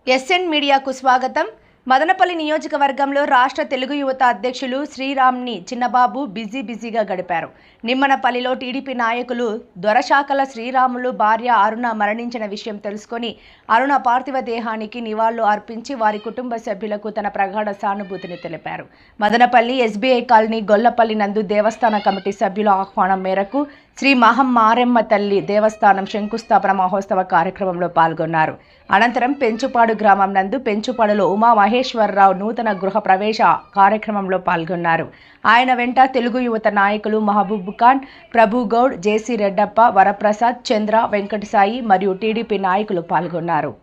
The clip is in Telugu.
ఎస్ఎన్ మీడియాకు స్వాగతం. మదనపల్లి నియోజకవర్గంలో రాష్ట్ర తెలుగు యువత అధ్యక్షులు శ్రీరామ్ని చిన్నబాబు బిజీగా గడిపారు. నిమ్మనపల్లిలో టీడీపీ నాయకులు దొరశాకల శ్రీరాములు భార్య అరుణ మరణించిన విషయం తెలుసుకొని అరుణ పార్థివ దేహానికి నివాళులు అర్పించి వారి కుటుంబ సభ్యులకు తన ప్రగాఢ సానుభూతిని తెలిపారు. మదనపల్లి ఎస్బీఐ కాలనీ గొల్లపల్లి నందు దేవస్థాన కమిటీ సభ్యుల ఆహ్వానం మేరకు శ్రీ మహమ్మారెమ్మ తల్లి దేవస్థానం శంకుస్థాపన మహోత్సవ కార్యక్రమంలో పాల్గొన్నారు. అనంతరం పెంచుపాడు గ్రామం నందు పెంచుపాడులో ఉమామహేశ్వరరావు నూతన గృహ ప్రవేశ కార్యక్రమంలో పాల్గొన్నారు. ఆయన వెంట తెలుగు యువత నాయకులు మహబూబ్ ఖాన్, ప్రభు గౌడ్, జేసీ రెడ్డప్ప, వరప్రసాద్, చంద్ర, వెంకటసాయి మరియు టీడీపీ నాయకులు పాల్గొన్నారు.